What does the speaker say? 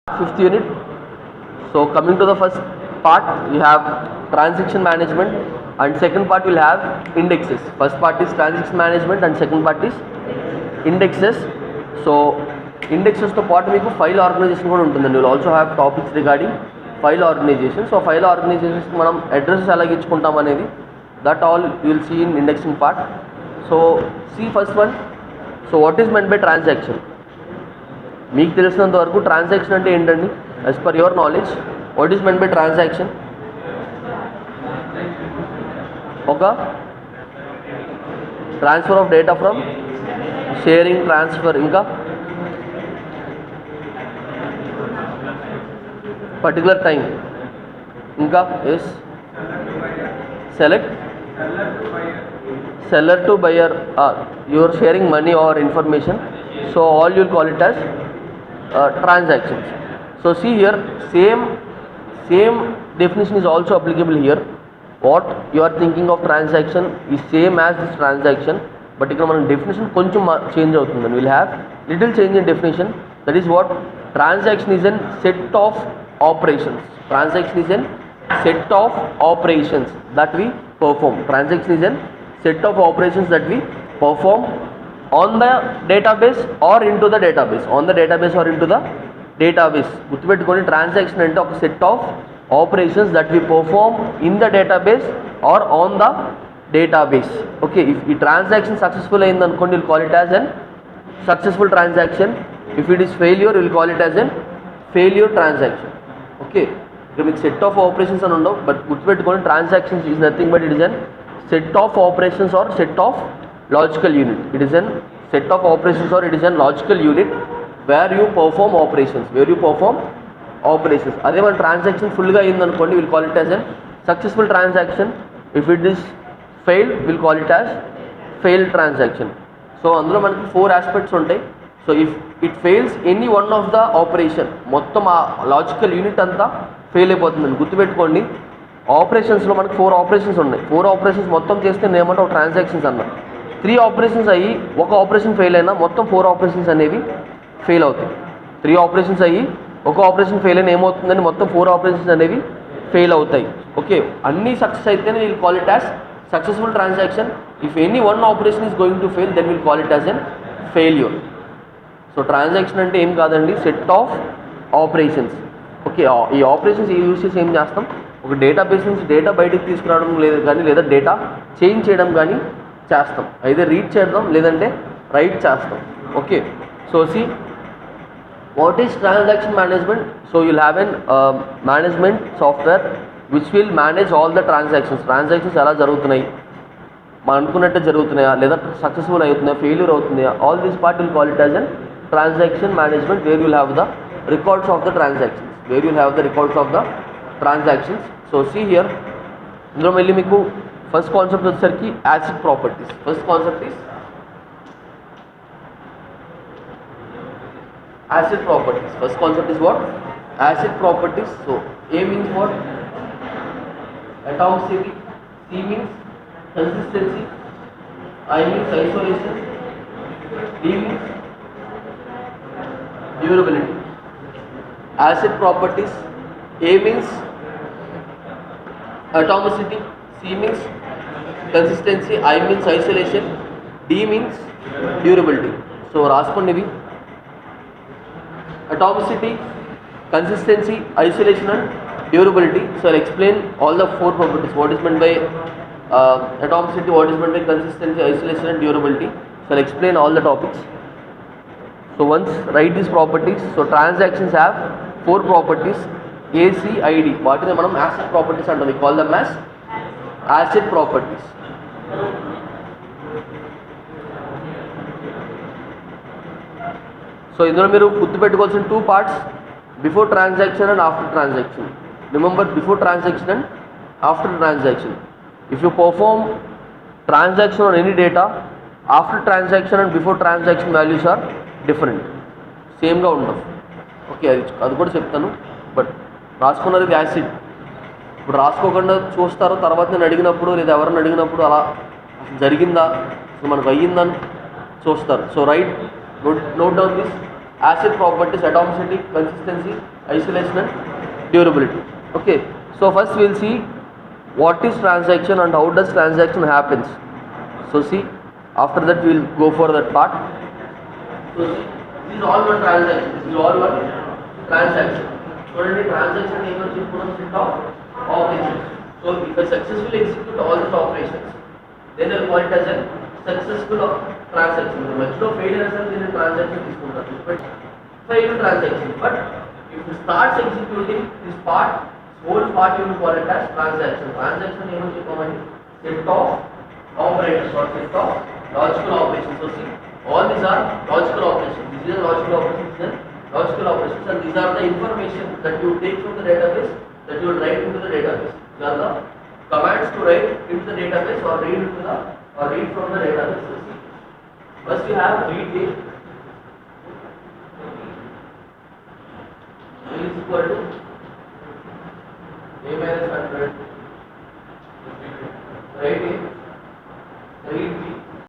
fifth unit. So coming to the first part, we have transaction management, and second part will have indexes. First part is transaction management and second part is indexes. So indexes to part మీకు file organisation కూడా ఉంటుందండి. Will also have topics regarding file organisation. So file organisations మనం addresses ఎలా ఇచ్చుకుంటాం అనేది that all you will see in indexing part. So see first one. So what is meant by transaction? మీకు తెలిసినంత వరకు transaction అంటే ఏంటండి? As per your knowledge, what is meant by transaction? ఒక transfer of data from sharing, transfer, ఇంకా particular time, ఇంకా ఎస్ select seller to buyer, you are sharing money or information, so all you will call it as transactions. So see here, same definition is also applicable here. What you are thinking of transaction is same as this transaction, but ఇక్కడ మన definition కొంచెం change అవుతుంది. We will have little change in definition. That is what transaction is a set of operations. Transaction is a set of operations that we perform. Transaction is a set of operations that we perform on the database or into the database. On the database or into the database. గుర్తుపెట్టుకోండి, transaction అంటే ఒక set of operations that we perform in the database or on the database. Okay, if ఈ transaction successful అయింది అనుకోండి, will call it as unsuccessful transaction. If it is failure, will call it as an failure transaction. Okay, ఇక్కడ మీకు set of operations అని ఉండవు, but గుర్తుపెట్టుకోండి, transactions is nothing but it is an set of operations or set of logical unit. It is a set of operations or it is a logical unit where you perform operations. అదే మన transaction ఫుల్గా అయింది అనుకోండి, will call it as unsuccessful transaction. If it is failed, will call it as failed transaction. So అందులో మనకి 4 aspects ఉంటాయి. So if it fails any one of the operation, మొత్తం ఆ లాజికల్ యూనిట్ అంతా fail అయిపోతుందండి. గుర్తుపెట్టుకోండి, ఆపరేషన్స్లో మనకు 4 operations ఉన్నాయి. 4 ఆపరేషన్స్ మొత్తం చేస్తే నేను ఏమంటే ఒక ట్రాన్సాక్షన్స్ అన్నా. 3 ఆపరేషన్స్ అయ్యి ఒక ఆపరేషన్ ఫెయిల్ అయినా మొత్తం 4 ఆపరేషన్స్ అనేవి ఫెయిల్ అవుతాయి. 3 ఆపరేషన్స్ అయ్యి ఒక ఆపరేషన్ ఫెయిల్ అయినా ఏమవుతుందని మొత్తం 4 ఆపరేషన్స్ అనేవి ఫెయిల్ అవుతాయి. ఓకే, అన్నీ సక్సెస్ అయితేనే will call it as successful transaction. If any one operation is going to fail, then will call it as an failure. So transaction అంటే ఏం కాదండి, సెట్ ఆఫ్ ఆపరేషన్స్. ఓకే, ఈ operations use చేసి ఏం చేస్తాం? ఒక డేటాబేస్ నుంచి డేటా బయటకు తీసుకురావడం లేదు కానీ, లేదా డేటా చేంజ్ చేయడం కానీ చేస్తాం. అయితే రీడ్ చేద్దాం, లేదంటే రైట్ చేస్తాం. Okay, so see what is transaction management? So you'll have an management software which will manage all the transactions. Transactions ఎలా జరుగుతున్నాయి, మనం అనుకున్నట్టు జరుగుతున్నాయా, లేదా సక్సెస్ఫుల్ అవుతున్నాయా, ఫెయిల్యూర్ అవుతున్నాయా, all this part will call it as an transaction management, where you'll have the records of the transactions. So see here, ఇందులో మళ్ళీ మీకు ఫస్ట్ కాన్సెప్ట్ వచ్చేసరికి ACID properties. First concept is ACID properties. First concept is what? ACID properties. So A means what? Atomicity, C means consistency, I means isolation, D means durability. ACID properties, A means atomicity, C means consistency, I means isolation, D means durability. So రాసుకోండి ఇవి: atomicity, consistency, isolation and durability. So I'll explain all the 4 properties. What is meant by atomicity, what is meant by consistency, isolation and durability. So I'll explain all the topics. So once write these properties. So transactions have 4 properties, ACID. వాటిని మనం acid properties అంటాం. We call them as acid properties. So ఇందులో మీరు గుర్తుపెట్టుకోవాల్సిన 2 parts, before transaction and after transaction. Remember, before transaction and after transaction. If you perform transaction on any data, after transaction and before transaction values are different, సేమ్గా ఉండవు. Okay, అది కూడా చెప్తాను. But రాసుకున్నది ఇది acid. ఇప్పుడు రాసుకోకుండా చూస్తారు, తర్వాత నేను అడిగినప్పుడు లేదా ఎవరిని అడిగినప్పుడు అలా జరిగిందా, సో మనకు అయ్యిందని చూస్తారు. So right, note down this acid properties: atomicity, consistency, isolation and durability. Okay, so first we'll see what is transaction and how does transaction happens. So see, after that we'll go for that part. So see, this is all one transaction. This is all one transaction. So the transaction equals to a set of operations. So if I successfully execute all these operations, then I will call it as a successful transaction. మధ్యలో failure అసలు దీన్ని transaction తీసుకుంటారు. But failed transaction. But if it starts executing this part, whole part you will call it as transaction. Transaction ఏమని చెప్పామండి? Set of operators or set of logical operations. So see, all these are logical operations. This is a logical operation. This is a logical operations, and these are the information that you take from the database that you will write into the database. These are the commands to write into the database or read into the or read from the database. So see, first you have read date. Is equal to a minus 100. Write in read